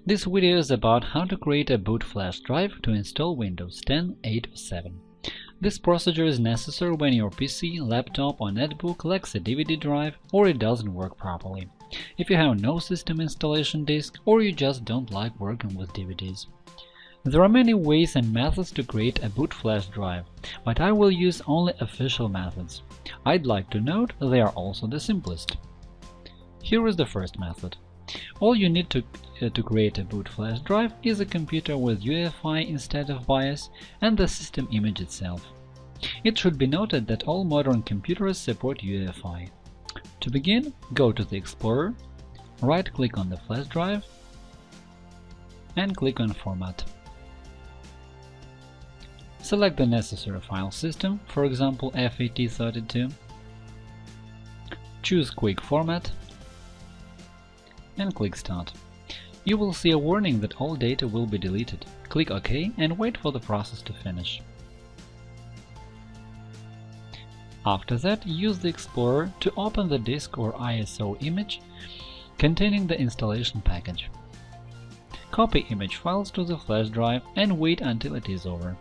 This video is about how to create a boot flash drive to install Windows 10, 8 or 7. This procedure is necessary when your PC, laptop or netbook lacks a DVD drive or it doesn't work properly, if you have no system installation disk or you just don't like working with DVDs. There are many ways and methods to create a boot flash drive, but I will use only official methods. I'd like to note they are also the simplest. Here is the first method. All you need to create a boot flash drive is a computer with UEFI instead of BIOS and the system image itself. It should be noted that all modern computers support UEFI. To begin, go to the Explorer, right-click on the flash drive and click on Format. Select the necessary file system, for example FAT32. Choose Quick Format and click Start. You will see a warning that all data will be deleted. Click OK and wait for the process to finish. After that, use the Explorer to open the disk or ISO image containing the installation package. Copy image files to the flash drive and wait until it is over.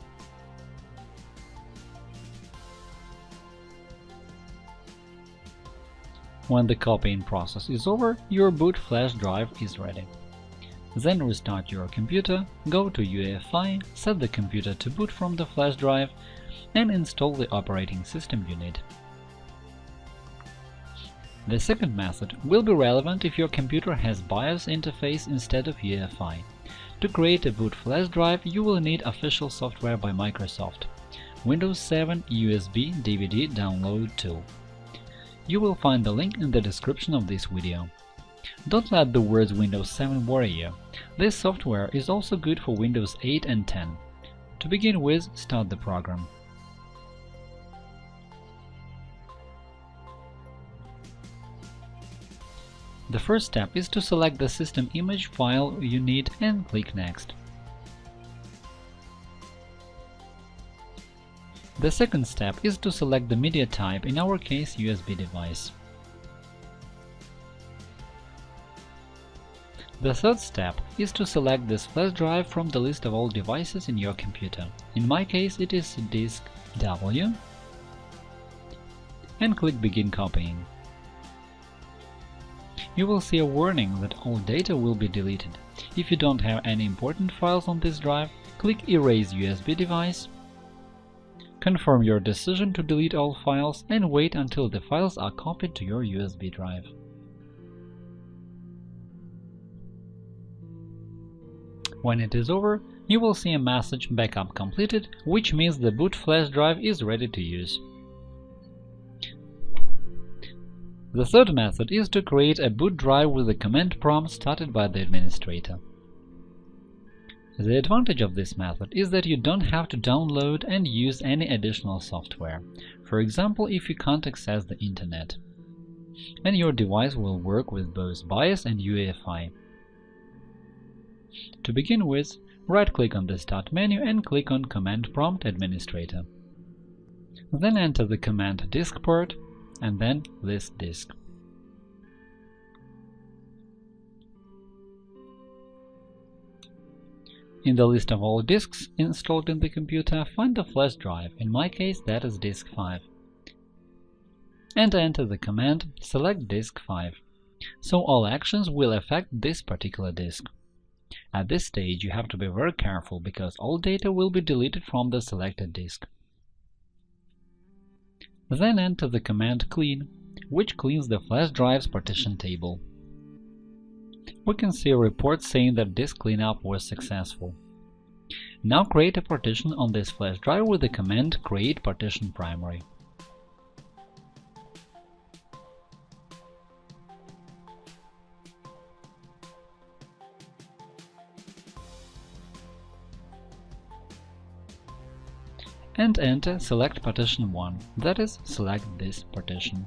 When the copying process is over, your boot flash drive is ready. Then restart your computer, go to UEFI, set the computer to boot from the flash drive, and install the operating system you need. The second method will be relevant if your computer has BIOS interface instead of UEFI. To create a boot flash drive, you will need official software by Microsoft, Windows 7 USB DVD download tool. You will find the link in the description of this video. Don't let the words Windows 7 worry you. This software is also good for Windows 8 and 10. To begin with, start the program. The first step is to select the system image file you need and click Next. The second step is to select the media type, in our case USB device. The third step is to select this flash drive from the list of all devices in your computer. In my case it is disk W, and click Begin copying. You will see a warning that all data will be deleted. If you don't have any important files on this drive, click Erase USB device. Confirm your decision to delete all files and wait until the files are copied to your USB drive. When it is over, you will see a message Backup completed, which means the boot flash drive is ready to use. The third method is to create a boot drive with a command prompt started by the administrator. The advantage of this method is that you don't have to download and use any additional software, for example if you can't access the internet, and your device will work with both BIOS and UEFI. To begin with, right-click on the Start menu and click on Command Prompt Administrator. Then enter the command diskpart and then this disk. In the list of all disks installed in the computer, find the flash drive, in my case that is disk 5. And enter the command select disk 5, so all actions will affect this particular disk. At this stage you have to be very careful, because all data will be deleted from the selected disk. Then enter the command clean, which cleans the flash drive's partition table. We can see a report saying that disk cleanup was successful. Now create a partition on this flash drive with the command create partition primary. And enter select partition 1, that is, select this partition.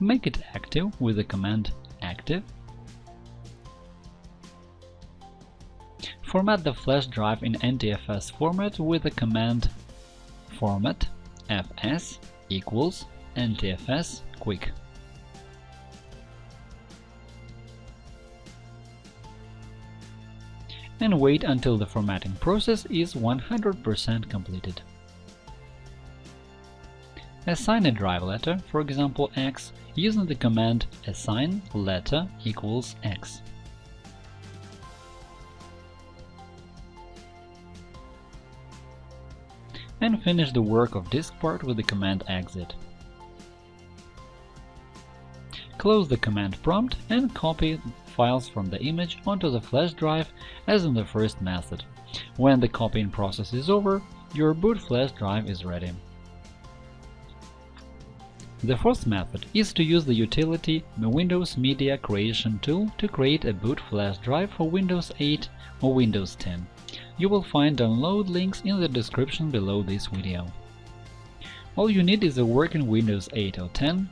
Make it active with the command active. Format the flash drive in NTFS format with the command format fs equals NTFS quick. And wait until the formatting process is 100% completed. Assign a drive letter, for example X, using the command assign letter equals X. And finish the work of diskpart with the command exit. Close the command prompt and copy files from the image onto the flash drive as in the first method. When the copying process is over, your boot flash drive is ready. The fourth method is to use the utility Windows Media Creation tool to create a boot flash drive for Windows 8 or Windows 10. You will find download links in the description below this video. All you need is a working Windows 8 or 10,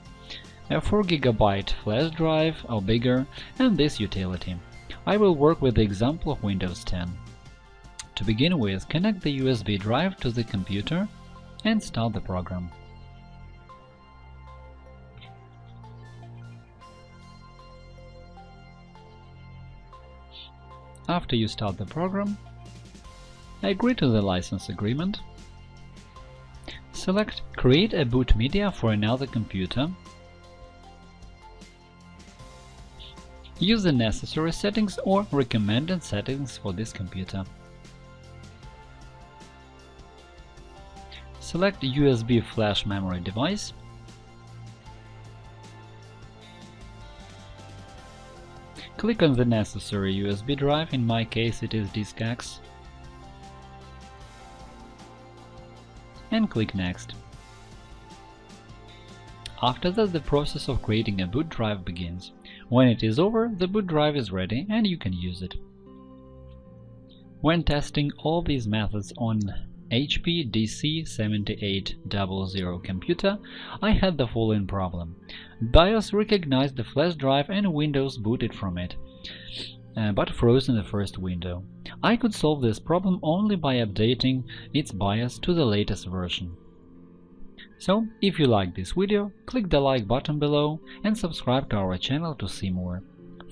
a 4 GB flash drive or bigger, and this utility. I will work with the example of Windows 10. To begin with, connect the USB drive to the computer and start the program. After you start the program, agree to the license agreement, select Create a boot media for another computer, use the necessary settings or recommended settings for this computer. Select USB flash memory device, click on the necessary USB drive, in my case it is disk X, and click Next. After that, the process of creating a boot drive begins. When it is over, the boot drive is ready and you can use it. When testing all these methods on HP DC7800 computer, I had the following problem. BIOS recognized the flash drive and Windows booted from it, but froze in the first window. I could solve this problem only by updating its BIOS to the latest version. So, if you like this video, click the like button below and subscribe to our channel to see more.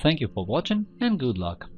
Thank you for watching and good luck!